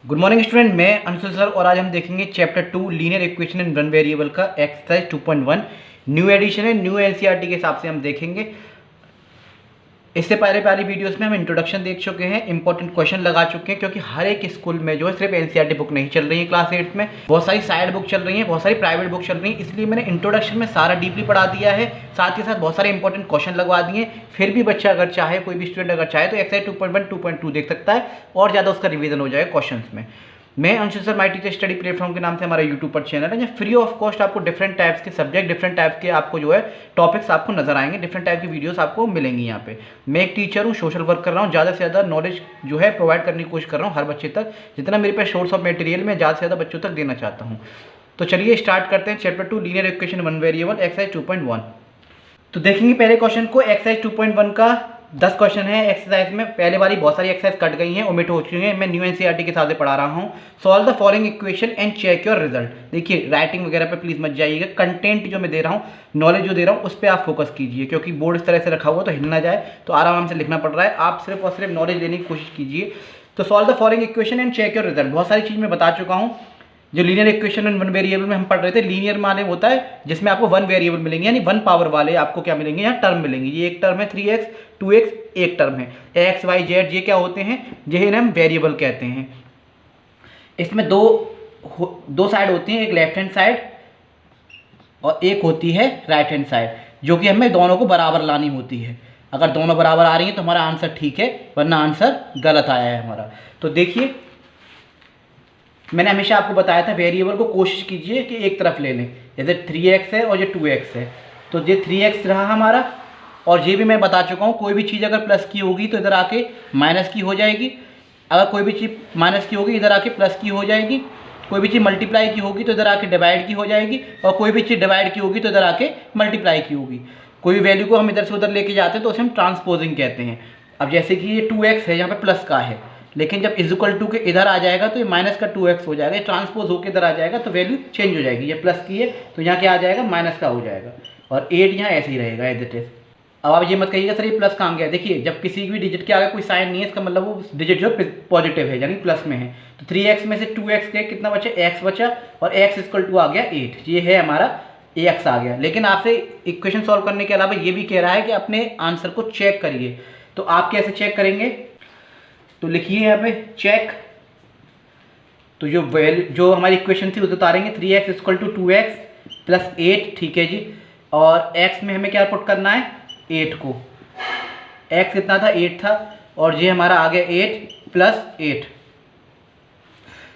Good morning student, मैं Anshul sir और आज हम देखेंगे chapter 2 linear equation in one variable का एक्सरसाइज 2.1 न्यू एडिशन है। न्यू एनसीईआरटी के हिसाब से हम देखेंगे। इससे पहले पहली वीडियोस में हम इंट्रोडक्शन देख चुके हैं, इंपॉर्टेंट क्वेश्चन लगा चुके हैं, क्योंकि हर एक स्कूल में जो है सिर्फ एनसीईआरटी बुक नहीं चल रही है। क्लास 8 में बहुत सारी साइड बुक चल रही हैं, बहुत सारी प्राइवेट बुक चल रही हैं, इसलिए मैंने इंट्रोडक्शन में सारा डीपली पढ़ा दिया है। साथ ही साथ बहुत सारे इंपॉर्टेंट क्वेश्चन लगवा दिए। फिर भी बच्चा अगर चाहे, कोई भी स्टूडेंट अगर चाहे तो एक्सरसाइज 2.1 2.2 देख सकता है और ज़्यादा उसका रिवीजन हो जाएगा क्वेश्चन में। मैं Anshul sir my teacher study platform के नाम से हमारा यूट्यूब पर चैनल है, जहाँ फ्री ऑफ कॉस्ट आपको डिफरेंट टाइप्स के सब्जेक्ट, डिफरेंट टाइप के आपको जो है टॉपिक्स आपको नजर आएंगे, डिफरेंट टाइप की वीडियोस आपको मिलेंगी। यहाँ पे मैं एक टीचर हूँ, सोशल वर्क कर रहा हूँ, ज़्यादा से ज़्यादा नॉलेज जो है प्रोवाइड करने की कोशिश कर रहा हूँ हर बच्चे तक। जितना मेरे पास सोर्स ऑफ मटेरियल में ज़्यादा से ज़्यादा बच्चों तक देना चाहता हूँ। तो चलिए स्टार्ट करते हैं chapter 2 linear equation one variable exercise 2.1। तो देखेंगे पहले क्वेश्चन को। एक्सरसाइज 2.1 का 10 क्वेश्चन है। एक्सरसाइज में पहले वाली बहुत सारी एक्सरसाइज कट गई हैं, ओमिट हो चुकी हैं। मैं न्यू एनसीईआरटी के हिसाब से पढ़ा रहा हूँ। Solve the following equation and check your result. देखिए राइटिंग वगैरह पे प्लीज मत जाइएगा, कंटेंट जो मैं दे रहा हूँ, नॉलेज जो दे रहा हूँ उस पर आप फोकस कीजिए, क्योंकि बोर्ड इस तरह से रखा हुआ तो हिल ना जाए, तो आराम से लिखना पड़ रहा है। आप सिर्फ और सिर्फ नॉलेज लेने की कोशिश कीजिए। तो solve the following equation and check your result, बहुत सारी चीज़ मैं बता चुका हूँ। जो linear equation in one variable में हम पढ़ रहे थे, लीनियर माने होता है जिसमें आपको वन वेरिएबल मिलेंगे, यानी वन पावर वाले आपको क्या मिलेंगे, यहाँ टर्म मिलेंगे। ये एक टर्म है 3x 2x, एक टर्म है x y z, ये क्या होते हैं, ये हम वेरिएबल कहते हैं। इसमें दो साइड होती हैं, एक लेफ्ट हैंड साइड और एक होती है राइट हैंड साइड, जो कि हमें दोनों को बराबर लानी होती है। अगर दोनों बराबर आ रही हैं तो हमारा आंसर ठीक है, वरना आंसर गलत आया है हमारा। तो देखिए मैंने हमेशा आपको बताया था, वेरिएबल को कोशिश कीजिए कि एक तरफ ले लें। जैसे 3x है और ये 2x है, तो ये 3x रहा हमारा। और ये भी मैं बता चुका हूँ, कोई भी चीज़ अगर प्लस की होगी तो इधर आके माइनस की हो जाएगी, अगर कोई भी चीज़ माइनस की होगी इधर आके प्लस की हो जाएगी, कोई भी चीज़ मल्टीप्लाई की होगी तो इधर आके डिवाइड की हो जाएगी, और कोई भी चीज़ डिवाइड की होगी तो इधर आके मल्टीप्लाई की होगी। कोई वैल्यू को हम इधर से उधर लेके जाते हैं तो उसे हम ट्रांसपोजिंग कहते हैं। अब जैसे कि ये 2x है, यहाँ पे प्लस का है, लेकिन जब इक्वल टू के इधर आ जाएगा तो ये माइनस का 2x हो जाएगा, ट्रांसपोज होकर इधर आ जाएगा तो वैल्यू चेंज हो जाएगी। ये प्लस की है तो यहाँ क्या आ जाएगा, माइनस का हो जाएगा, और 8 यहाँ ऐसे ही रहेगा एज इट इज। अब आप ये मत कहिएगा सर ये प्लस कहाँ गया। देखिए जब किसी भी डिजिट के आगे कोई साइन नहीं है, इसका मतलब वो डिजिट जो पॉजिटिव है, यानी प्लस में है। तो 3x में से 2x गया, कितना बचा, x बचा, और x इक्वल टू आ गया 8, ये है हमारा x आ गया। लेकिन आपसे इक्वेशन सॉल्व करने के अलावा ये भी कह रहा है कि अपने आंसर को चेक करिए। तो आप कैसे चेक करेंगे, तो लिखिए यहाँ पे चेक। तो जो हमारी इक्वेशन थी उसे उतारेंगे, 3x equal to 2x plus 8, ठीक है जी। और x में हमें क्या पुट करना है, 8 को। x कितना था, 8 था, और ये हमारा आ गया 8 प्लस 8,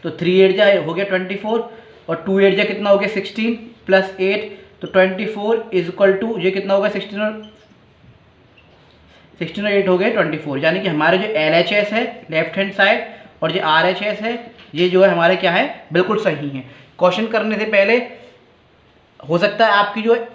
तो 3 8 जा हो गया 24, और 2 8 जा कितना हो गया 16 प्लस 8, तो 24 इज इक्वल टू ये कितना होगा 16 और 8 हो गए 24। यानी कि हमारे जो LHS है लेफ्ट हैंड साइड और जो RHS है ये जो है हमारे क्या है, बिल्कुल सही है। क्वेश्चन करने से पहले हो सकता है आपकी जो है,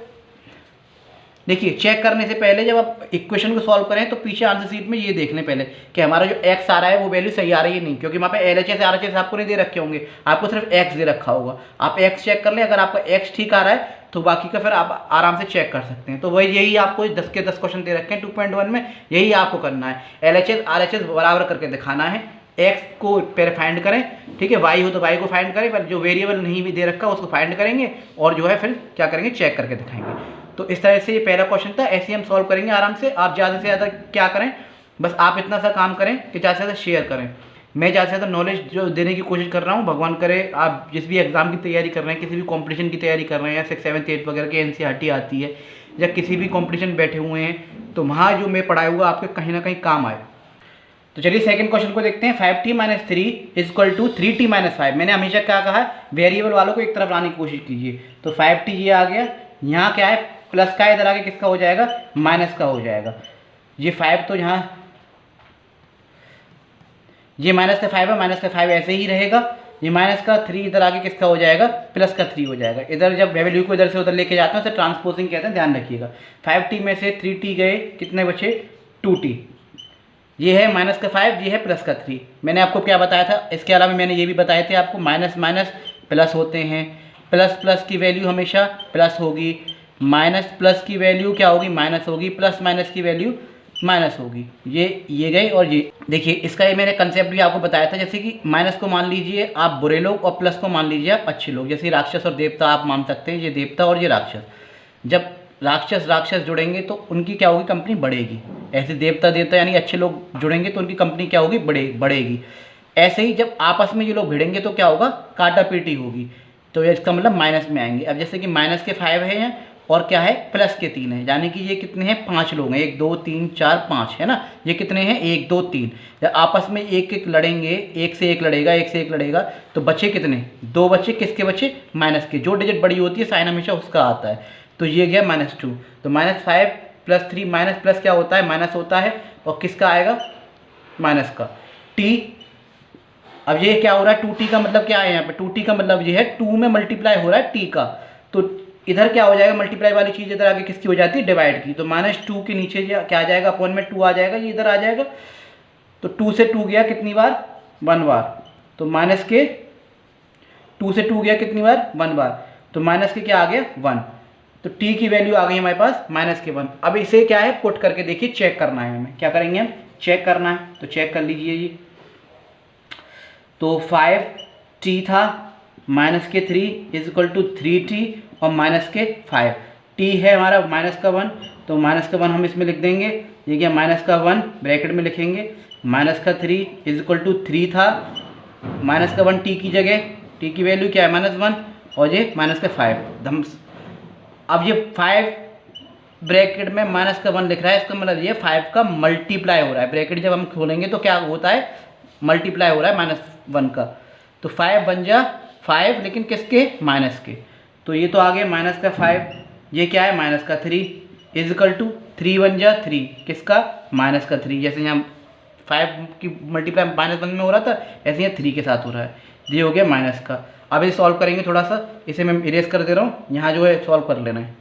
देखिए चेक करने से पहले जब आप इक्वेशन को सॉल्व करें तो पीछे आंसर शीट में ये देख लें पहले कि हमारा जो x आ रहा है वो वैल्यू सही आ रही है नहीं, क्योंकि वहाँ पे LHS RHS आपको नहीं दे रखे होंगे, आपको सिर्फ x दे रखा होगा। आप x चेक कर लें, अगर आपका x ठीक आ रहा है तो बाकी का फिर आप आराम से चेक कर सकते हैं। तो वही यही आपको 10 के 10 क्वेश्चन दे रखे हैं 2.1 में, यही आपको करना है। LHS RHS बराबर करके दिखाना है। x को पहले फाइंड करें, ठीक है, y हो तो y को फाइंड करें, पर जो वेरिएबल नहीं भी दे रखा उसको फाइंड करेंगे, और जो है फिर क्या करेंगे, चेक करके दिखाएंगे। तो इस तरह से ये पहला क्वेश्चन था, ऐसे ही हम सॉल्व करेंगे आराम से। आप ज़्यादा से ज़्यादा क्या करें, बस आप इतना सा काम करें कि ज़्यादा से ज़्यादा शेयर करें। मैं ज़्यादा से ज़्यादा नॉलेज जो देने की कोशिश कर रहा हूँ, भगवान करे आप जिस भी एग्ज़ाम की तैयारी कर रहे हैं, किसी भी कॉम्पिटिशन की तैयारी कर रहे हैं, या 6th 7th 8th वगैरह की NCERT आती है, या किसी भी कॉम्पिटिशन बैठे हुए हैं, तो वहाँ जो मैं पढ़ाया हुआ आपके कहीं ना कहीं काम आए। तो चलिए सेकंड क्वेश्चन को देखते हैं। 5t - 3 equal to 3t - 5। मैंने हमेशा क्या कहा है, वेरिएबल वालों को एक तरफ लाने की कोशिश कीजिए। तो 5t ये आ गया, यहाँ क्या है प्लस का, इधर आगे किसका हो जाएगा, माइनस का हो जाएगा। ये 5 तो यहाँ ये माइनस का 5 है, माइनस का 5 ऐसे ही रहेगा। ये माइनस का 3 इधर आगे किसका हो जाएगा, प्लस का 3 हो जाएगा। इधर जब वैल्यू को इधर से उधर लेके जाते हैं उसे ट्रांसपोजिंग कहते हैं, ध्यान रखिएगा। 5t में से 3t गए, कितने बचे 2t। ये है माइनस का 5, ये है प्लस का 3। मैंने आपको क्या बताया था, इसके अलावा मैंने ये भी बताए थे आपको, माइनस माइनस प्लस होते हैं, प्लस प्लस की वैल्यू हमेशा प्लस होगी, माइनस प्लस की वैल्यू क्या होगी, माइनस होगी, प्लस माइनस की वैल्यू माइनस होगी। ये गए और ये देखिए, इसका ये मैंने कंसेप्ट भी आपको बताया था। जैसे कि माइनस को मान लीजिए आप बुरे लोग और प्लस को मान लीजिए आप अच्छे लोग। जैसे राक्षस और देवता आप मान सकते हैं, ये देवता और ये राक्षस। जब राक्षस जुड़ेंगे तो उनकी क्या होगी, कंपनी बढ़ेगी। ऐसे देवता यानी अच्छे लोग जुड़ेंगे तो उनकी कंपनी क्या होगी, बढ़ेगी। ऐसे ही जब आपस में ये लोग भिड़ेंगे तो क्या होगा, काटा पीटी होगी। तो ये इसका मतलब माइनस में आएंगे। अब जैसे कि माइनस के 5 है और क्या है, प्लस के 3 है, यानी कि ये कितने हैं, 5 लोग हैं। 1 2 3 4 5 है ना। ये कितने हैं, 1 2 3। जब आपस में एक लड़ेंगे, एक से एक लड़ेगा तो बचे कितने, 2 बचे। किसके बचे, माइनस के। जो डिजिट बड़ी होती है साइन हमेशा उसका आता है। तो ये गया -2। तो -5 + 3 माइनस प्लस क्या होता है, माइनस होता है। और किसका आएगा, माइनस का। t। अब ये क्या हो रहा है, 2t का मतलब क्या है यहाँ पे, 2t का मतलब ये है 2 में मल्टीप्लाई हो रहा है t का। तो इधर क्या हो जाएगा, मल्टीप्लाई वाली चीज़ इधर आगे किसकी हो जाती है, डिवाइड की। तो -2 के नीचे क्या आ जाएगा, अपॉन में 2 आ जाएगा, ये इधर आ जाएगा। तो 2 से 2 गया कितनी बार, 1 बार। तो माइनस के 2 से 2 गया कितनी बार, 1 बार। तो माइनस के क्या आ गया, 1। तो t की वैल्यू आ गई हमारे पास -1। अब इसे क्या है, पुट करके देखिए, चेक करना है हमें। क्या करेंगे हम, चेक करना है। तो चेक कर लीजिए जी। तो 5t था, माइनस के 3 = 3t और माइनस के 5। t है हमारा -1, तो -1 हम इसमें लिख देंगे। ये क्या, -1 ब्रैकेट में लिखेंगे। -3 = 3 था, -1 t की जगह, t की वैल्यू क्या है, -1 और ये -5। अब ये 5 ब्रैकेट में -1 लिख रहा है, इसका मतलब ये 5 का मल्टीप्लाई हो रहा है। ब्रैकेट जब हम खोलेंगे तो क्या होता है, मल्टीप्लाई हो रहा है -1 का। तो 5 बन जा 5, लेकिन किसके, माइनस के। तो ये तो आ गया -5। ये क्या है, -3 = 3 बन जा 3, किसका, -3। जैसे यहाँ 5 की मल्टीप्लाई -1 में हो रहा था, ऐसे यहाँ 3 के साथ हो रहा है। ये हो गया माइनस का। अब इसे सॉल्व करेंगे थोड़ा सा, इसे मैं इरेज कर दे रहा हूँ, यहाँ जो है सॉल्व कर लेना है।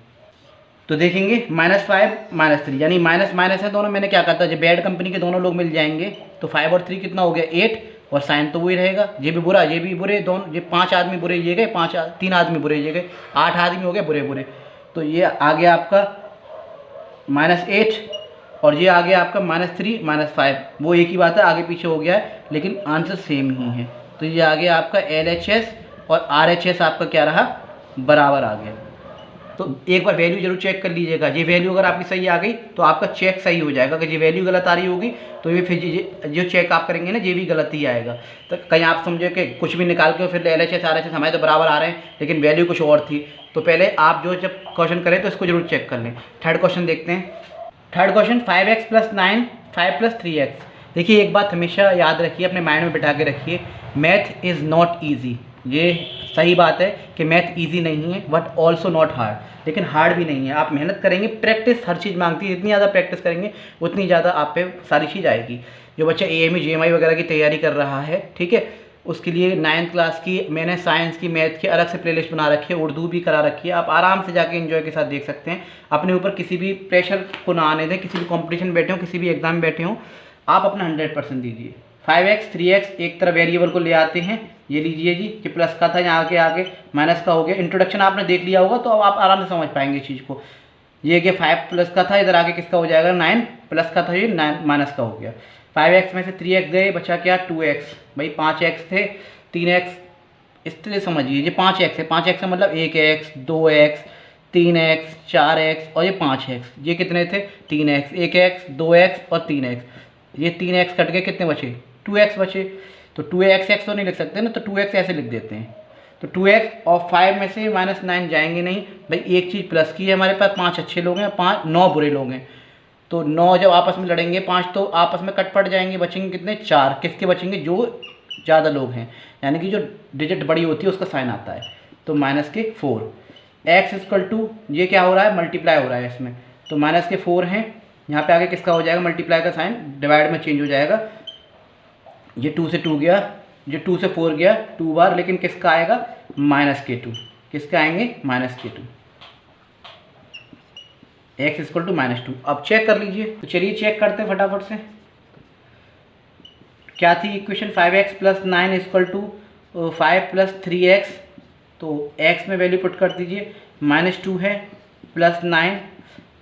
तो देखेंगे -5 -3, यानी माइनस माइनस है दोनों। मैंने क्या कहा था, जब बैड कंपनी के दोनों लोग मिल जाएंगे तो 5 और 3 कितना हो गया, 8। और साइन तो वही रहेगा, ये भी बुरा ये भी बुरे, दोनों ये 5 आदमी बुरे ये गए, 3 आदमी बुरे ये गए, 8 आदमी हो गए बुरे। तो ये आ गया आपका -8 और ये आ गया आपका -3 -5। वो एक ही बात है, आगे पीछे हो गया है, लेकिन आंसर सेम ही है। तो ये आ गया आपका LHS और RHS आपका क्या रहा, बराबर आ गया। तो एक बार वैल्यू जरूर चेक कर लीजिएगा। ये वैल्यू अगर आपकी सही आ गई तो आपका चेक सही हो जाएगा। अगर ये वैल्यू गलत आ रही होगी तो ये फिर जो चेक आप करेंगे ना, ये भी गलत ही आएगा। तो कहीं आप समझे कि कुछ भी निकाल के फिर LHS RHS हमारे तो बराबर आ रहे हैं, लेकिन वैल्यू कुछ और थी। तो पहले आप जो जब क्वेश्चन करें तो इसको जरूर चेक कर लें। थर्ड क्वेश्चन देखते हैं। Third question, 5x + 9 5 + 3x। देखिए, एक बात हमेशा याद रखिए, अपने माइंड में बिठा के रखिए, मैथ इज़ नॉट ईजी। ये सही बात है कि मैथ इजी नहीं है, बट ऑल्सो नॉट हार्ड। लेकिन हार्ड भी नहीं है। आप मेहनत करेंगे, प्रैक्टिस हर चीज़ मांगती है। जितनी ज़्यादा प्रैक्टिस करेंगे उतनी ज़्यादा आप पे सारी चीज़ आएगी। जो बच्चा AME JMI वगैरह की तैयारी कर रहा है, ठीक है, उसके लिए 9th क्लास की मैंने साइंस की, मैथ की अलग से प्लेलिस्ट बना रखी है, उर्दू भी करा रखी है। आप आराम से जाके एंजॉय के साथ देख सकते हैं। अपने ऊपर किसी भी प्रेशर को ना आने दें। किसी भी कॉम्पिटिशन में बैठे हों, किसी भी एग्जाम में बैठे हों, आप अपना 100% दीजिए। 5x 3x एक तरह वेरिएबल को ले आते हैं। ये लीजिए जी, ये प्लस का था, यहाँ के आगे माइनस का हो गया। इंट्रोडक्शन आपने देख लिया होगा तो अब आप आराम से समझ पाएंगे इस चीज़ को। ये कि 5 प्लस का था, इधर आगे किसका हो जाएगा, 9 प्लस का था, ये 9 माइनस का हो गया। 5x में से 3x गए, बचा क्या, 2x। भाई 5x थे, 3x, इस तरह समझिए। ये 5x है, 5x का मतलब 1x 2x 3x 4x और ये 5x। ये कितने थे, 3x, 1x 2x और 3x। ये 3x कट के कितने बचे, 2x बचे। तो 2x तो नहीं लिख सकते ना, तो 2x ऐसे लिख देते हैं। तो 2x और 5 में से -9 जाएंगे नहीं। भाई एक चीज़ प्लस की है हमारे पास, 5 अच्छे लोग हैं, 9 बुरे लोग हैं। तो 9 जब आपस में लड़ेंगे, 5 तो आपस में कट पड़ जाएंगे, बचेंगे कितने, 4। किसके बचेंगे, जो ज़्यादा लोग हैं, यानी कि जो डिजिट बड़ी होती है उसका साइन आता है। तो -4। x = ये क्या हो रहा है, मल्टीप्लाई हो रहा है इसमें, तो -4 हैं। यहाँ पे आगे किसका हो जाएगा, मल्टीप्लाई का साइन डिवाइड में चेंज हो जाएगा। ये 2 से 2 गया, ये 2 से 4 गया 2 बार, लेकिन किसका आएगा, -2। किसका आएंगे, -2। x = -2। अब चेक कर लीजिए। तो चलिए चेक करते हैं फटाफट से। क्या थी इक्वेशन, 5x + 9 = 5 + 3x। तो x में वैल्यू पुट कर दीजिए, -2 है, +9,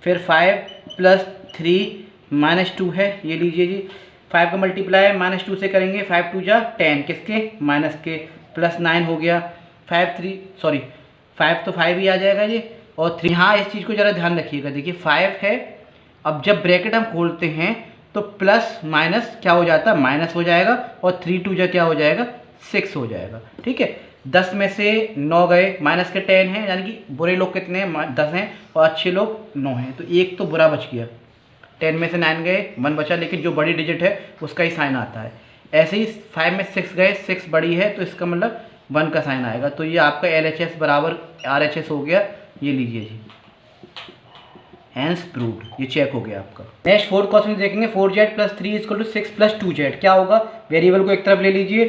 फिर 5 + 3 -2 है, ये लीजिए जी। 5 का मल्टीप्लाई -2 से करेंगे, 5 2 जा 10, किसके माइनस के, +9 हो गया। 5 तो 5 ही आ जाएगा ये, और 3। हाँ इस चीज़ को ज़रा ध्यान रखिएगा, देखिए 5 है, अब जब ब्रैकेट हम खोलते हैं तो प्लस माइनस क्या हो जाता है, माइनस हो जाएगा, और 3 2 जा क्या हो जाएगा, 6 हो जाएगा। ठीक है, 10 में से 9 गए, माइनस के 10 हैं, यानी कि बुरे लोग कितने हैं, 10 हैं, और अच्छे लोग 9 हैं, तो एक तो बुरा बच गया। 10 में से 9 गए, 1 बचा, लेकिन जो बड़ी डिजिट है उसका ही साइन आता है। ऐसे ही 5 में 6 गए, 6 बड़ी है, तो इसका मतलब 1 का साइन आएगा। तो ये आपका LHS बराबर RHS हो गया, ये लीजिए जी, हैंस प्रूव्ड, ये चेक हो गया आपका। नेक्स्ट 4th क्वेश्चन देखेंगे, 4z + 3 = 6 + 2z। क्या होगा, वेरिएबल को एक तरफ ले लीजिए,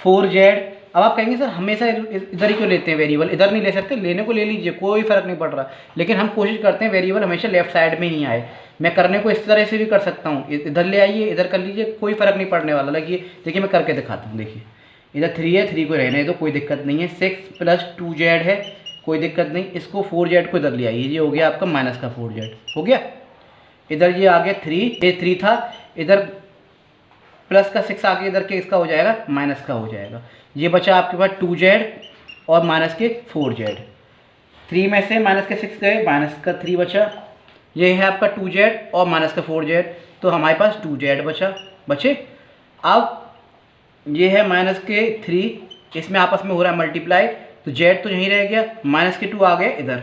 4z। अब आप कहेंगे सर हमेशा इधर ही क्यों लेते हैं वेरिएबल, इधर नहीं ले सकते, लेने को ले लीजिए, कोई फर्क नहीं पड़ रहा, लेकिन हम कोशिश करते हैं वेरिएबल हमेशा लेफ्ट साइड में ही आए। मैं करने को इस तरह से भी कर सकता हूँ, इधर ले आइए, इधर कर लीजिए, कोई फर्क नहीं पड़ने वाला। लगिए देखिए मैं करके दिखाता हूँ, देखिए इधर 3 है, 3 को रहने दो, कोई दिक्कत नहीं है। 6 + 2z है, कोई दिक्कत नहीं, इसको 4z को इधर ले आइए, ये हो गया आपका माइनस का 4z हो गया। इधर ये आ गया 3, ये 3 था, इधर प्लस का 6 आगे, इधर के इसका हो जाएगा माइनस का हो जाएगा। ये बचा आपके पास 2z और माइनस के 4z। 3 में से माइनस के 6 गए, माइनस का 3 बचा। ये है आपका 2z और माइनस का 4z, तो हमारे पास 2z बचे। अब ये है माइनस के 3, इसमें आपस में हो रहा है मल्टीप्लाई, तो z तो यहीं रह गया, माइनस के 2 आ गए इधर,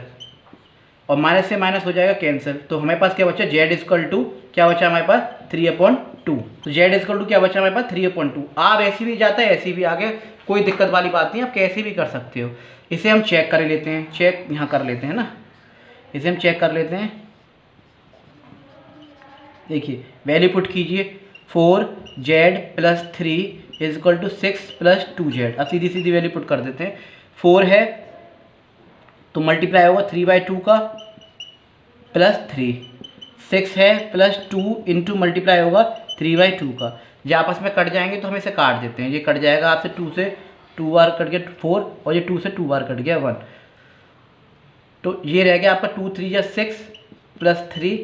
और माइनस से माइनस हो जाएगा कैंसिल। तो हमारे पास क्या बचा, z = क्या बचा हमारे पास 3/2। तो z = क्या बचा हमारे पास 3/2। आप ऐसी भी जाता है, ऐसी भी आ गया, कोई दिक्कत वाली बात नहीं, आप कैसे भी कर सकते हो। इसे हम चेक कर लेते हैं, चेक यहाँ कर लेते हैं ना, इसे हम चेक कर लेते हैं। देखिए वैल्यू पुट कीजिए, 4z + 3 = 6 + 2z। अब सीधी सीधी वैल्यू पुट कर देते हैं। 4 है तो मल्टीप्लाई होगा 3/2 का +3, 6 है +2 इंटू मल्टीप्लाई होगा 3/2 का। ये आपस में कट जाएंगे तो हम इसे काट देते हैं, ये कट जाएगा आपसे, 2 से 2 बार कट गया 4, और ये 2 से 2 बार कट गया 1, तो ये रह गया आपका 2 3 जा 6 + 3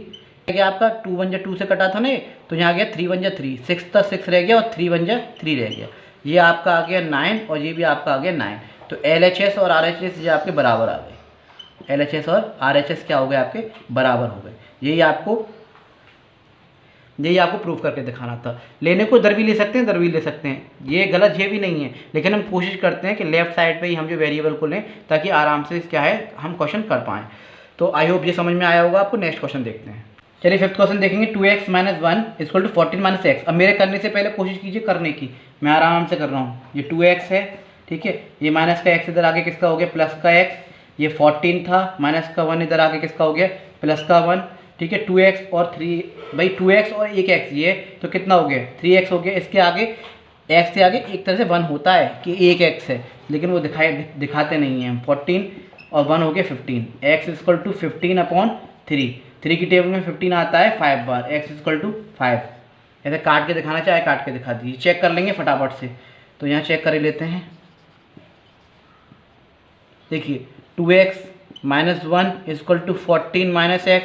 रह गया आपका, 2 1 जा 2 से कटा था ना, तो यहाँ गया 3 1 जा 3, 6 था 6 रह गया, और 3 1 जा 3 रह गया। ये आपका आ गया 9, और ये भी आपका आ गया 9। तो LHS और RHS ये आपके बराबर आ गए, LHS और RHS क्या हो गए, आपके बराबर हो गए। यही आपको प्रूफ करके दिखाना था। लेने को इधर भी ले सकते हैं, इधर भी ले सकते हैं, ये गलत ये भी नहीं है, लेकिन हम कोशिश करते हैं कि लेफ्ट साइड पे ही हम जो वेरिएबल को लें, ताकि आराम से क्या है हम क्वेश्चन कर पाएँ। तो आई होप ये समझ में आया होगा आपको। नेक्स्ट क्वेश्चन देखते हैं। चलिए 5th क्वेश्चन देखेंगे, 2x - 1 = 14 - x। अब मेरे करने से पहले कोशिश कीजिए करने की, मैं आराम से कर रहा हूँ। ये 2x है, ठीक है, ये माइनस का x इधर आगे किसका हो गया, प्लस का x, ये 14 था, माइनस का 1 इधर आगे किसका हो गया, प्लस का 1, ठीक है। 2x और 3, भाई 2x और 1x, ये तो कितना हो गया 3x हो गया। इसके आगे x से आगे एक तरह से 1 होता है कि 1x है, लेकिन वो दिखाते नहीं हैं हम। 14 और 1 हो गया 15, x = 15/3। 3 की टेबल में 15 आता है 5 बार, x = 5। ऐसे काट के दिखाना चाहे काट के दिखा दीजिए, चेक कर लेंगे फटाफट से। तो यहाँ चेक कर लेते हैं, देखिए 2x - 1 = 14 - x।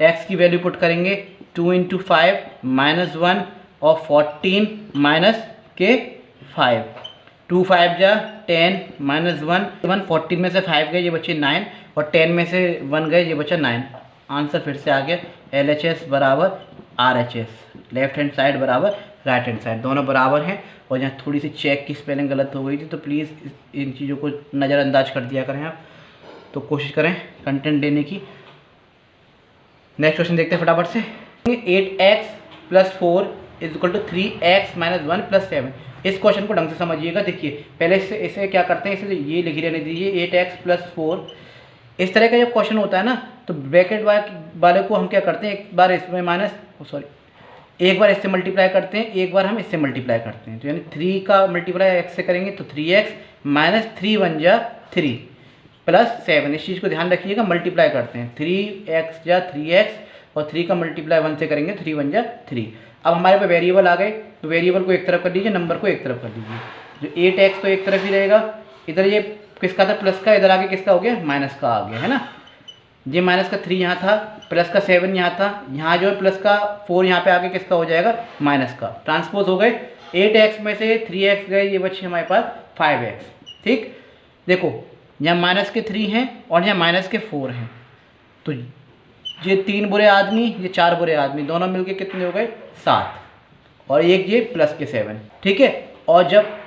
x की वैल्यू पुट करेंगे, 2 × 5 - 1 और 14 माइनस के 5, 2 5 जा 10 -1 14 में से 5 गए, ये बचे 9, और 10 में से 1 गए, ये बचा 9। आंसर फिर से आ गया, LHS बराबर RHS, लेफ्ट हैंड साइड बराबर राइट हैंड साइड, दोनों बराबर हैं। और यहाँ थोड़ी सी चेक की स्पेलिंग गलत हो गई थी, तो प्लीज़ इन चीज़ों को नज़रअंदाज कर दिया करें आप, तो कोशिश करें कंटेंट देने की। नेक्स्ट क्वेश्चन देखते हैं फटाफट से। 8x + 4 = 3x - 1 + 7। इस क्वेश्चन को ढंग से समझिएगा। देखिए पहले इसे क्या करते हैं, इसे ये लिख रहने दीजिए, 8x + 4। इस तरह का जब क्वेश्चन होता है ना, तो ब्रैकेट वाले को हम क्या करते हैं, एक बार इसमें एक बार इससे मल्टीप्लाई करते हैं, एक बार हम इससे मल्टीप्लाई करते हैं। तो यानी 3 का मल्टीप्लाई x से करेंगे तो 3x - 3 1 जा 3 + 7। इस चीज़ को ध्यान रखिएगा, मल्टीप्लाई करते हैं, 3x जा 3x और 3 का मल्टीप्लाई 1 से करेंगे, 3 1 जा 3। अब हमारे पास वेरिएबल आ गए, तो वेरिएबल को एक तरफ कर लीजिए, नंबर को एक तरफ कर लीजिए। जो 8x तो एक तरफ ही रहेगा, इधर ये किसका था प्लस का, इधर आगे किसका हो गया माइनस का आ गया, है ना। ये माइनस का 3 यहाँ था, प्लस का 7 यहाँ था, यहाँ जो है प्लस का 4 यहाँ पे आके किसका हो जाएगा, माइनस का। ट्रांसपोज हो गए, 8x में से 3x गए, ये बचे हमारे पास 5x। ठीक, देखो यहाँ माइनस के 3 हैं और यहाँ माइनस के 4 हैं, तो ये 3 बुरे आदमी, ये 4 बुरे आदमी, दोनों मिलके कितने हो गए, 7, और एक ये प्लस के 7। ठीक है, और जब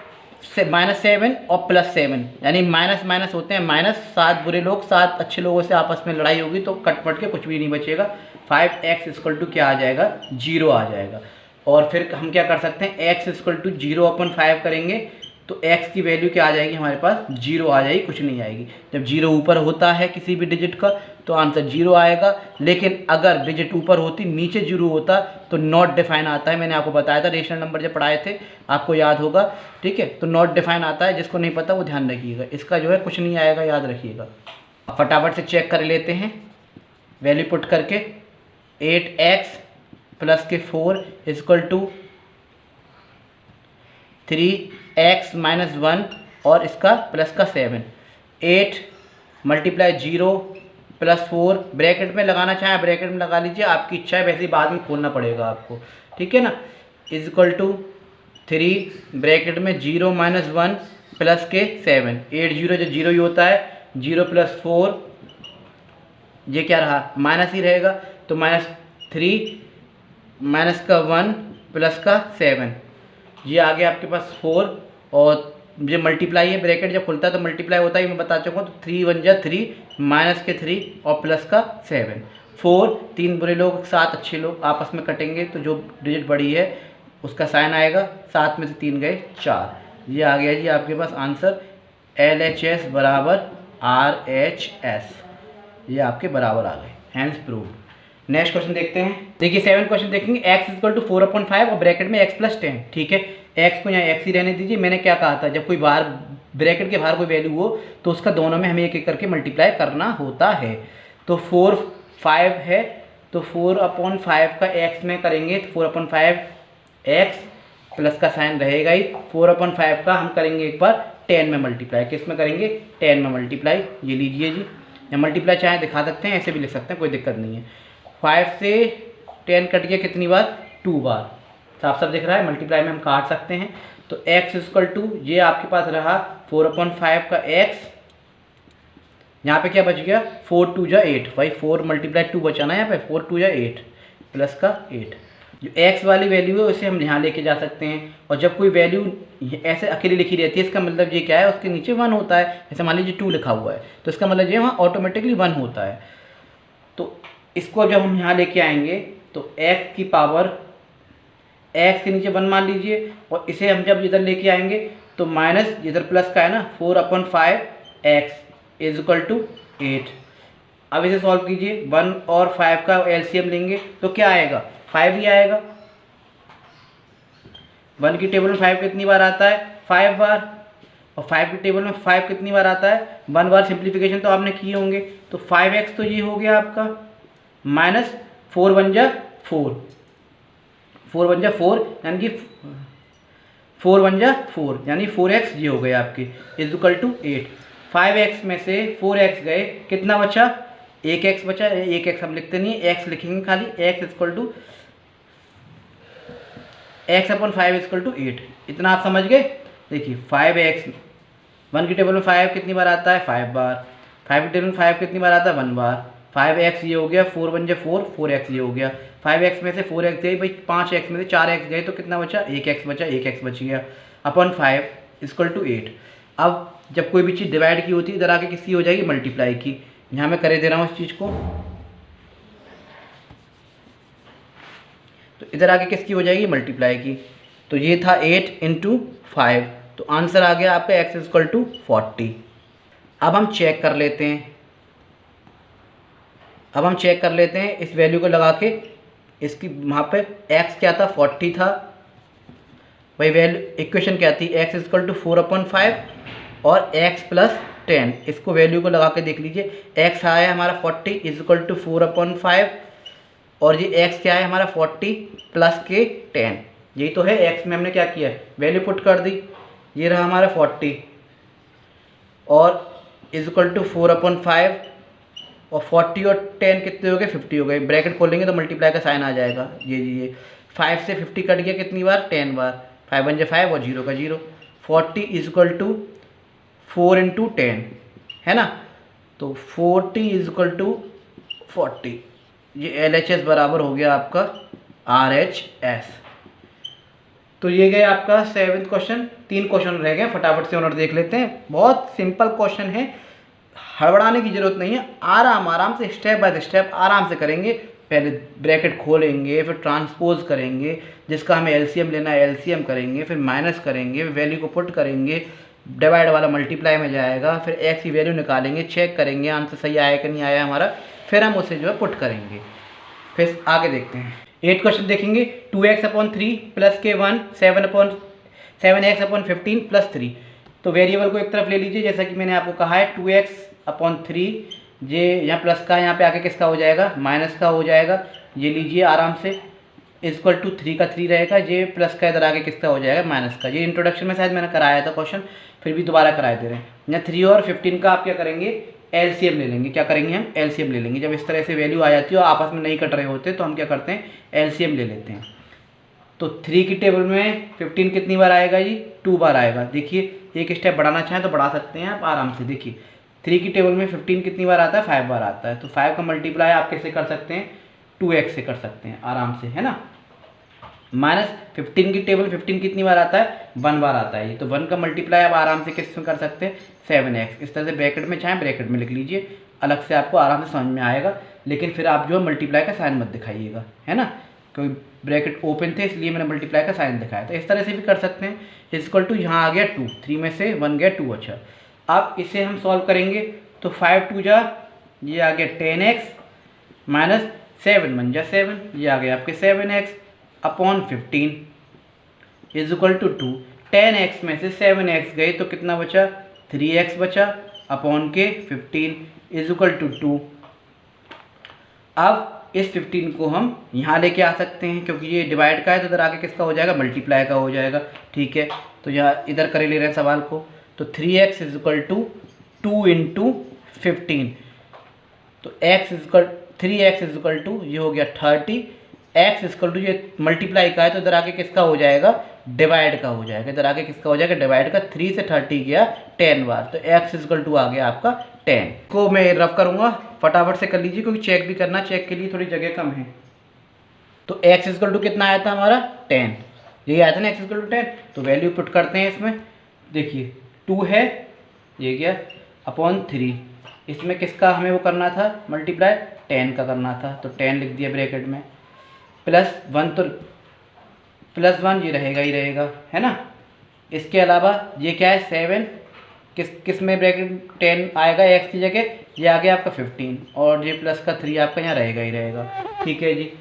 -7 और +7 यानी माइनस माइनस होते हैं माइनस, 7 बुरे लोग 7 अच्छे लोगों से आपस में लड़ाई होगी तो कटपट के कुछ भी नहीं बचेगा। 5x इक्वल टू क्या आ जाएगा, 0 आ जाएगा। और फिर हम क्या कर सकते हैं, x इक्वल टू 0/5 करेंगे तो x की वैल्यू क्या आ जाएगी हमारे पास, 0 आ जाएगी, कुछ नहीं आएगी। जब 0 ऊपर होता है किसी भी डिजिट का तो आंसर 0 आएगा, लेकिन अगर डिजिट ऊपर होती नीचे 0 होता तो नॉट डिफाइन आता है। मैंने आपको बताया था रेशनल नंबर जब पढ़ाए थे, आपको याद होगा। ठीक है, तो नॉट डिफाइन आता है, जिसको नहीं पता वो ध्यान रखिएगा, इसका जो है कुछ नहीं आएगा, याद रखिएगा। फटाफट से चेक कर लेते हैं वैल्यू पुट करके। 8x प्लस के 4 इक्वल टू 3x माइनस 1 और इसका प्लस का 7। 8 मल्टीप्लाई 0 प्लस 4, ब्रैकेट में लगाना चाहें ब्रैकेट में लगा लीजिए, आपकी इच्छा है, वैसे ही बाद में खोलना पड़ेगा आपको। ठीक है ना, इज इक्वल टू 3 ब्रैकेट में 0 माइनस 1 प्लस के 7। 8 0 जो 0 ही होता है, 0 प्लस 4 ये क्या रहा, माइनस ही रहेगा, तो -3 माइनस का 1 प्लस का 7, ये आ गया आपके पास 4। और ये मल्टीप्लाई है, ब्रैकेट जब खुलता है तो मल्टीप्लाई होता है, मैं बता चुका हूँ। तो 3 1 जा 3 माइनस के 3 और प्लस का 7। 4 3 बुरे लोग 7 अच्छे लोग आपस में कटेंगे तो जो डिजिट बड़ी है उसका साइन आएगा, 7 में से 3 गए 4। ये आ गया जी आपके पास आंसर, LHS बराबर RHS, ये आपके बराबर आ गए, हैंस प्रूव्ड। नेक्स्ट क्वेश्चन देखते हैं। देखिए 7 क्वेश्चन देखेंगे। x इक्वल टू 4/5 और ब्रैकेट में x प्लस 10। ठीक है, x को यहाँ x ही रहने दीजिए। मैंने क्या कहा था, जब कोई बाहर ब्रैकेट के बाहर कोई वैल्यू हो तो उसका दोनों में हमें एक एक करके मल्टीप्लाई करना होता है। तो 4 5 है, तो 4/5 का x में करेंगे तो 4/5 x प्लस का साइन रहेगा ही। 4/5 का हम करेंगे एक बार 10 में मल्टीप्लाई, किस में करेंगे, 10 में मल्टीप्लाई। ये लीजिए जी, या मल्टीप्लाई चाहे दिखा सकते हैं, ऐसे भी लिख सकते हैं, कोई दिक्कत नहीं है। 5 से 10 कट गया कितनी बार, 2 बार, साफ साफ दिख रहा है। मल्टीप्लाई में हम काट सकते हैं, तो x इक्वल टू ये आपके पास रहा 4/5 का x, यहाँ पे क्या बच गया, 4 2 जा 8, भाई 4 मल्टीप्लाई 2 बचा ना, यहाँ पे 4 2 जा 8 प्लस का 8। जो x वाली वैल्यू है उसे हम यहाँ लेके जा सकते हैं। और जब कोई वैल्यू ऐसे अकेली लिखी रहती है, इसका मतलब ये क्या है, उसके नीचे 1 होता है। जैसे मान लीजिए 2 लिखा हुआ है तो इसका मतलब ये वहाँ ऑटोमेटिकली 1 होता है। तो इसको जब हम यहाँ लेके आएंगे तो x की पावर, x के नीचे 1 मान लीजिए, और इसे हम जब इधर लेके आएंगे तो माइनस इधर प्लस का है ना, 4/5 x इज इक्वल टू 8। अब इसे सॉल्व कीजिए, 1 और 5 का एलसीएम लेंगे तो क्या आएगा, 5 ही आएगा। 1 की टेबल में 5 कितनी बार आता है, 5 बार, और 5 की टेबल में 5 कितनी बार आता है, 1 बार। सिंप्लीफिकेशन तो आपने किए होंगे, तो 5x तो ये हो गया आपका, माइनस 4 1 जा 4, 4 1 जा 4 यानी कि 4 1 जा 4 यानी 4x ये हो गए आपके, इज इक्वल टू 8। 5x में से 4x गए, कितना बचा, 1x बचा। 1x हम लिखते नहीं, x लिखेंगे खाली, x equal to x/5 equal to 8। इतना आप समझ गए। देखिए 5x, 1 की टेबल में 5 कितनी बार आता है, 5 बार। 5 की टेबल में 5 कितनी बार आता है, 1 बार। 5x ये हो गया, 4 1 जा 4, 4x ये हो गया। 5x में से 4x गए भाई, 5x में से 4x गए तो कितना बचा, 1x बचा, 1x बच गया अपन 5 इक्वल टू 8। अब जब कोई भी चीज़ डिवाइड की होती है इधर आके किसकी हो जाएगी, मल्टीप्लाई की। यहाँ मैं करे दे रहा हूँ इस चीज़ को, तो इधर आके किसकी हो जाएगी, मल्टीप्लाई की। तो ये था 8 × 5, तो आंसर आ गया आपका x इक्वल टू 40। अब हम चेक कर लेते हैं, इस वैल्यू को लगा के, इसकी वहाँ पे x क्या था, 40 था भाई। वैल्यू इक्वेशन क्या थी, x इक्वल टू 4/5 और x प्लस 10। इसको वैल्यू को लगा के देख लीजिए, x आया हमारा 40 इज इक्वल टू 4/5 और ये x क्या है हमारा 40 प्लस के 10, यही तो है। x में हमने क्या किया, वैल्यू पुट कर दी, ये रहा हमारा 40 और इज इक्वल टू 4/5 और 40 और 10 कितने हो गए, 50 हो गए। ब्रैकेट खोलेंगे तो मल्टीप्लाई का साइन आ जाएगा, ये 5 से 50 कट गया कितनी बार, 10 बार। 5 1 5 और 0 का 0। 40 इज इक्वल टू 4 इंटू 10 है ना, तो 40 इज इक्वल टू 40, ये LHS बराबर हो गया आपका RHS। तो ये गया आपका 7th क्वेश्चन। 3 क्वेश्चन रह गए, फटाफट से ऑनर देख लेते हैं। बहुत सिंपल क्वेश्चन है, हड़बड़ाने की जरूरत नहीं है, आराम से स्टेप बाय स्टेप आराम से करेंगे। पहले ब्रैकेट खोलेंगे, फिर ट्रांसपोज करेंगे, जिसका हमें LCM लेना है LCM करेंगे, फिर माइनस करेंगे, वैल्यू को पुट करेंगे, डिवाइड वाला मल्टीप्लाई में जाएगा, फिर x की वैल्यू निकालेंगे, चेक करेंगे आंसर सही आया कि नहीं आया हमारा, फिर हम उसे जो है पुट करेंगे। फिर आगे देखते हैं 8 क्वेश्चन देखेंगे। 2x/3 प्लस के 1 7x/15 प्लस 3। तो वेरिएबल को एक तरफ ले लीजिए, जैसा कि मैंने आपको कहा है 2x/3, ये यहाँ प्लस का, यहाँ पे आगे किसका हो जाएगा, माइनस का हो जाएगा। ये लीजिए आराम से, इक्वल टू 3 का 3 रहेगा, ये प्लस का इधर आगे किसका हो जाएगा, माइनस का। ये इंट्रोडक्शन में शायद मैंने कराया था क्वेश्चन, फिर भी दोबारा कराए दे रहे हैं। यहाँ 3 और 15 का आप क्या करेंगे, LCM ले लेंगे। क्या करेंगे हम, LCM ले लेंगे। जब इस तरह से वैल्यू आ जाती है और आपस में नहीं कट रहे होते तो हम क्या करते हैं, LCM ले लेते हैं। तो 3 की टेबल में 15 कितनी बार आएगा जी, 2 बार आएगा। देखिए एक स्टेप बढ़ाना चाहें तो बढ़ा सकते हैं आप आराम से। देखिए 3 की टेबल में 15 कितनी बार आता है, 5 बार आता है। तो 5 का मल्टीप्लाई आप कैसे कर सकते हैं, 2x से कर सकते हैं आराम से, है ना। माइनस 15 की टेबल 15 कितनी बार आता है, 1 बार आता है। तो 1 का मल्टीप्लाई आप आराम से किस में कर सकते हैं, 7x। इस तरह से ब्रैकेट में चाहे ब्रैकेट में लिख लीजिए, अलग से आपको आराम से समझ में आएगा। लेकिन फिर आप जो है मल्टीप्लाई का साइन मत दिखाइएगा, है ना, क्योंकि ब्रैकेट ओपन थे इसलिए मैंने मल्टीप्लाई का साइन दिखाया था। इस तरह से भी कर सकते हैं। इक्वल टू यहाँ आ गया 2, 3 में से 1 गया 2। अच्छा अब इसे हम सॉल्व करेंगे तो 5 2 जा, ये आ गया 10x माइनस 7 1 जा 7, ये आ गया आपके 7x upon 15 is equal to 2। 10x में से 7x गए तो कितना बचा, 3x बचा अपॉन के 15 इज इक्वल टू 2। अब इस 15 को हम यहाँ लेके आ सकते हैं, क्योंकि ये डिवाइड का है तो इधर आगे किसका हो जाएगा, मल्टीप्लाई का हो जाएगा। ठीक है, तो यहाँ इधर करे ले रहे हैं सवाल को। तो 3x is equal to 2 into 15, तो x is equal 3x is equal to, ये हो गया 30। x इज इक्वल टू, ये मल्टीप्लाई का है तो इधर आगे किसका हो जाएगा, डिवाइड का हो जाएगा। इधर आगे किसका हो जाएगा, डिवाइड का। 3 से 30 गया 10 बार, तो x इज इक्वल टू आ गया आपका 10। को मैं रफ करूँगा, फटाफट से कर लीजिए क्योंकि चेक भी करना, चेक के लिए थोड़ी जगह कम है। तो x इज इक्वल टू कितना आया था हमारा, 10। यही आया था ना x इज इक्वल टू 10। तो वैल्यू पुट करते हैं इसमें। देखिए 2 है, ये गया अपॉन 3, इसमें किसका हमें वो करना था मल्टीप्लाई, 10 का करना था। तो 10 लिख दिया ब्रैकेट में, प्लस 1, तो प्लस 1 ये रहेगा ही रहेगा, है ना। इसके अलावा ये क्या है 7, किस में ब्रैकेट 10 आएगा x की जगह, ये आ गया आपका 15, और ये प्लस का 3 आपका यहाँ रहेगा ही रहेगा। ठीक है जी।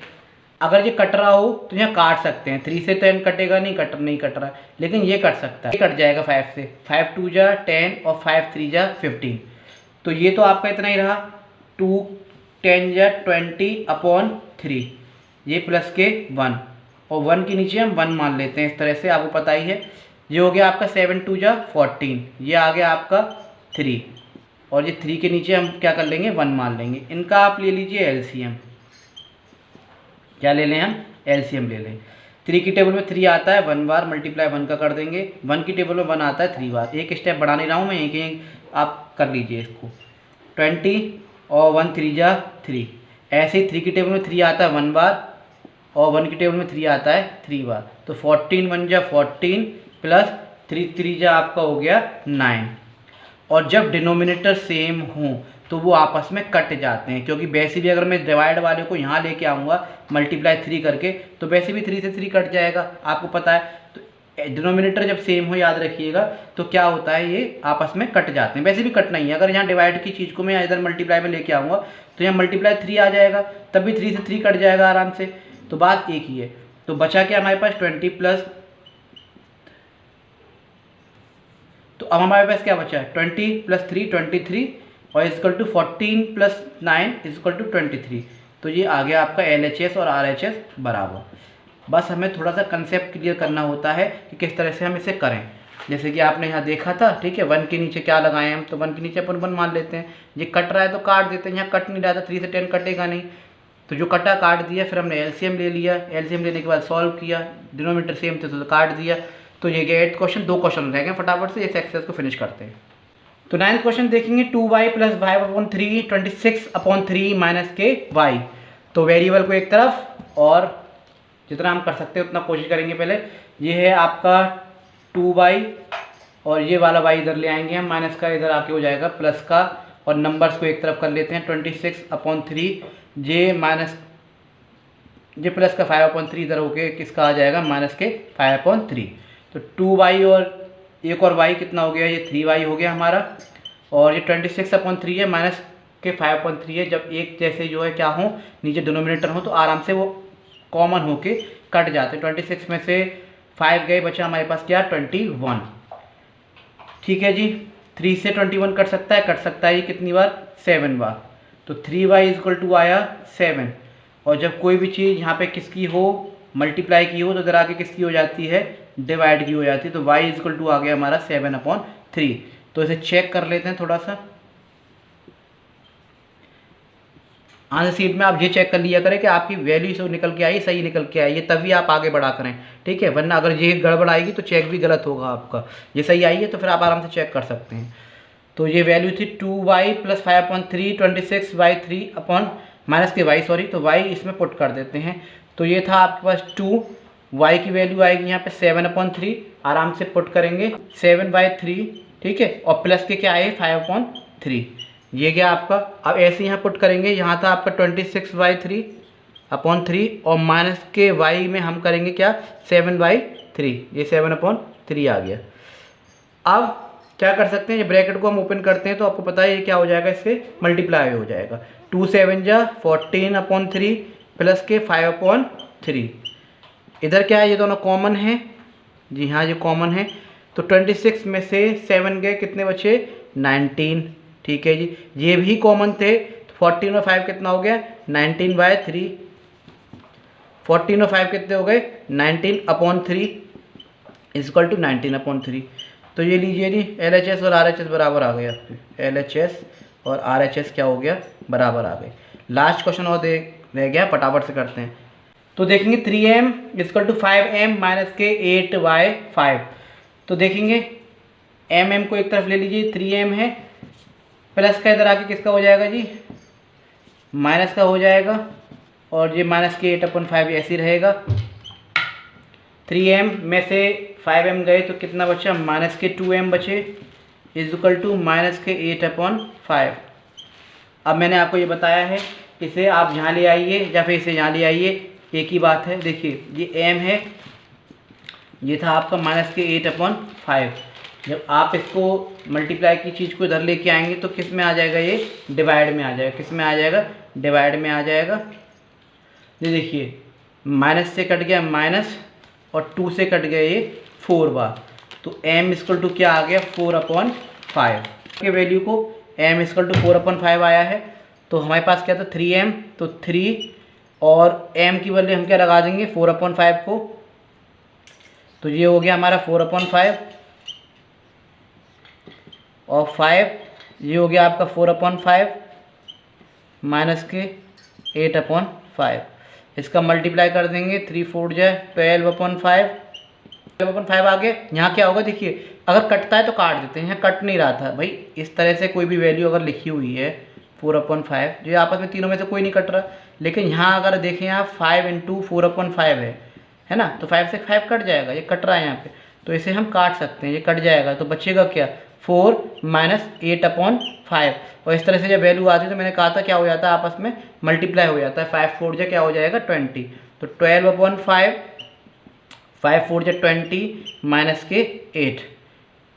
अगर ये कट रहा हो तो यहाँ काट सकते हैं, 3 से 10 कटेगा नहीं, नहीं कट रहा है, लेकिन ये कट सकता है, ये कट जाएगा 5 से। 5 2 जा 10 और 5 3 जा 15, तो ये तो आपका इतना ही रहा। 2 10 जा 20 अपॉन 3, ये प्लस के 1, और 1 के नीचे हम 1 मान लेते हैं इस तरह से, आपको पता ही है। ये हो गया आपका 7 2 जा 14, ये आ गया आपका 3, और ये 3 के नीचे हम क्या कर लेंगे, 1 मान लेंगे। इनका आप ले लीजिए LCM। क्या ले लें हम, LCM ले लें। 3 की टेबल में 3 आता है 1 बार, मल्टीप्लाई 1 का कर देंगे। 1 की टेबल में 1 आता है 3 बार। एक स्टेप बढ़ा नहीं रहा हूँ मैं, एक आप कर लीजिए इसको। 20 और 1 3 जा 3, ऐसे ही 3 की टेबल में 3 आता है 1 बार, और 1 की टेबल में 3 आता है 3 बार। तो 14 1 जा 14 प्लस 3 3 जा आपका हो गया 9। और जब डिनोमिनेटर सेम हो तो वो आपस में कट जाते हैं, क्योंकि वैसे भी अगर मैं डिवाइड वाले को यहाँ लेके आऊँगा मल्टीप्लाई 3 करके, तो वैसे भी 3 से 3 कट जाएगा, आपको पता है। तो डिनोमिनेटर जब सेम हो, याद रखिएगा, तो क्या होता है, ये आपस में कट जाते हैं। वैसे भी कट नहीं है, अगर यहाँ डिवाइड की चीज़ को मैं इधर मल्टीप्लाई में लेके आऊँगा तो यहाँ मल्टीप्लाई 3 आ जाएगा, तब भी 3 से 3 कट जाएगा आराम से। तो बात एक ही है। तो बचा क्या हमारे पास 20 प्लस, तो अब हमारे पास क्या बचा है 20 प्लस 3 23, और equal to 14 plus 9 equal to 23। तो ये आ गया आपका LHS और RHS बराबर। बस हमें थोड़ा सा कंसेप्ट क्लियर करना होता है कि किस तरह से हम इसे करें। जैसे कि आपने यहाँ देखा था, ठीक है, 1 के नीचे क्या लगाए हम, तो 1 के नीचे अपन 1 मान लेते हैं। ये कट रहा है तो काट देते हैं, यहाँ कट नहीं रहा था, 3 से 10 कटेगा नहीं, तो जो कटा काट दिया। फिर हमने एलसीएम ले लिया, एलसीएम लेने के बाद सॉल्व किया, डिनोमीटर सेम थे तो काट दिया। तो ये गया 8th क्वेश्चन। 2 क्वेश्चन रह गए, फटाफट से इस एक्सरसाइज को फिनिश करते हैं। तो 9th क्वेश्चन देखेंगे, 2y + 5/3 26/3 - के y। तो वेरिएबल को एक तरफ और जितना हम कर सकते हैं उतना कोशिश करेंगे। पहले ये है आपका 2y और ये वाला y इधर ले आएंगे हम, माइनस का इधर आके हो जाएगा प्लस का, और नंबर्स को एक तरफ कर लेते हैं। 26/3 ये प्लस का 5/3 इधर होके किसका आ जाएगा, माइनस के 5/3। तो 2y और एक और y कितना हो गया, ये 3y हो गया हमारा, और ये 26/3 है माइनस के 5/3 है। जब एक जैसे जो है क्या हो, नीचे डिनोमिनेटर हो, तो आराम से वो कॉमन होके कट जाते हैं। 26 में से 5 गए, बचा हमारे पास क्या, 21। ठीक है जी, 3 से 21 कट सकता है ये कितनी बार, 7 बार। तो 3y = आया 7। और जब कोई भी चीज़ यहाँ पे किसकी हो, मल्टीप्लाई की हो, तो इधर आके किसकी हो जाती है, डिवाइड की हो जाती है। तो y = आ गया हमारा 7/3। तो इसे चेक कर लेते हैं थोड़ा सा। आंसर शीट में आप ये चेक कर लिया करें कि आपकी वैल्यू से निकल के आई, सही निकल के आई है, तभी आप आगे बढ़ा करें, ठीक है। वरना अगर ये गड़बड़ आएगी तो चेक भी गलत होगा आपका। ये सही आई है तो फिर आप आराम से चेक कर सकते हैं। तो ये वैल्यू थी 2y + 5/3 26/3 माइनस के y, सॉरी, तो y इसमें पुट कर देते हैं। तो ये था आपके पास 2, y की वैल्यू आएगी यहाँ पे 7/3, आराम से पुट करेंगे 7/3, ठीक है, और प्लस के क्या आए 5/3, ये गया आपका। अब ऐसे यहाँ पुट करेंगे, यहाँ था आपका 26/3 और माइनस के y में हम करेंगे क्या, 7/3, ये 7/3 आ गया। अब क्या कर सकते हैं, ये ब्रैकेट को हम ओपन करते हैं तो आपको पता है ये क्या हो जाएगा, इससे मल्टीप्लाई हो जाएगा। 2 7 जा 14/3 प्लस के 5/3। इधर क्या है, ये दोनों कॉमन है, जी हाँ ये कॉमन है। तो 26 में से 7 गए, कितने बचे, 19, ठीक है जी। ये भी कॉमन थे, तो 14 और 5 कितना हो गया, 19/3। 14 और 5 कितने हो गए, 19/3 = 19/3। तो ये लीजिए जी, LHS और RHS बराबर आ गया, LHS और RHS क्या हो गया, बराबर आ गए। लास्ट क्वेश्चन और रह गया, फटाफट से करते हैं। तो देखेंगे 3m = 5m - के 8y5। तो देखेंगे m को एक तरफ ले लीजिए, 3m है, प्लस का इधर आके किसका हो जाएगा जी, माइनस का हो जाएगा, और ये माइनस के 8/5 ऐसे ही रहेगा। 3m में से 5m गए तो कितना बचा, माइनस के 2m बचे, = माइनस के 8/5। अब मैंने आपको ये बताया है, इसे आप यहाँ ले आइए या फिर इसे यहाँ ले आइए, एक ही बात है। देखिए ये m है, ये था आपका माइनस के 8/5। जब आप इसको मल्टीप्लाई की चीज़ को इधर लेके आएंगे तो किस में आ जाएगा, ये डिवाइड में आ जाएगा। किस में आ जाएगा, डिवाइड में आ जाएगा। ये देखिए माइनस से कट गया माइनस, और 2 से कट गया ये 4 बार। तो m = क्या आ गया, 4/5 के वैल्यू को m = 4/5 आया है। तो हमारे पास क्या था, 3m, तो 3 और m की वैल्यू हम क्या लगा देंगे, 4/5 को। तो ये हो गया हमारा 4/5 और 5, ये हो गया आपका 4/5 माइनस के 8/5। इसका मल्टीप्लाई कर देंगे, 3 4 जाए 12/5 आ गया। यहाँ क्या होगा, देखिए अगर कटता है तो काट देते हैं, यहाँ कट नहीं रहा था भाई। इस तरह से कोई भी वैल्यू अगर लिखी हुई है 4/5, जो आपस में तीनों में से कोई नहीं कट रहा, लेकिन यहाँ अगर देखें आप 5 × 4/5 है ना, तो 5 से 5 कट जाएगा, ये कट रहा है यहाँ पे, तो इसे हम काट सकते हैं, ये कट जाएगा। तो बचेगा क्या, 4 - 8/5। और इस तरह से जब वैल्यू आती है तो मैंने कहा था क्या हो जाता है, आपस में मल्टीप्लाई हो जाता है। 5 4 जा क्या हो जाएगा, 20। तो 12/5, 5 4 जा 20 माइनस के 8,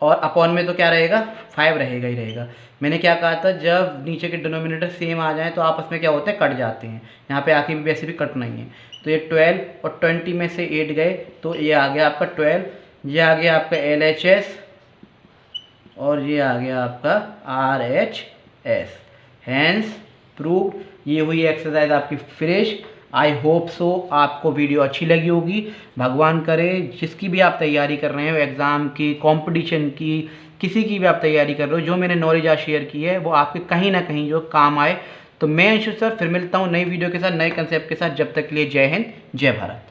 और अपॉन में तो क्या रहेगा, 5 रहेगा ही रहेगा। मैंने क्या कहा था, जब नीचे के डिनोमिनेटर सेम आ जाए तो आपस में क्या होते हैं, कट जाते हैं। यहाँ पे आके भी वैसे भी कट नहीं है। तो ये 12 और 20 में से 8 गए, तो ये आ गया आपका 12, ये आ गया आपका LHS, और ये आ गया आपका RHS। Hence prove. ये हुई एक्सरसाइज आपकी फिनिश। आई होप सो आपको वीडियो अच्छी लगी होगी। भगवान करे जिसकी भी आप तैयारी कर रहे हो, एग्ज़ाम की, कंपटीशन की, किसी की भी आप तैयारी कर रहे हो, जो मैंने नॉलेज आज शेयर की है वो आपके कहीं ना कहीं जो काम आए। तो मैं अंशु सर फिर मिलता हूँ नई वीडियो के साथ, नए कंसेप्ट के साथ। जब तक के लिए जय हिंद, जय भारत।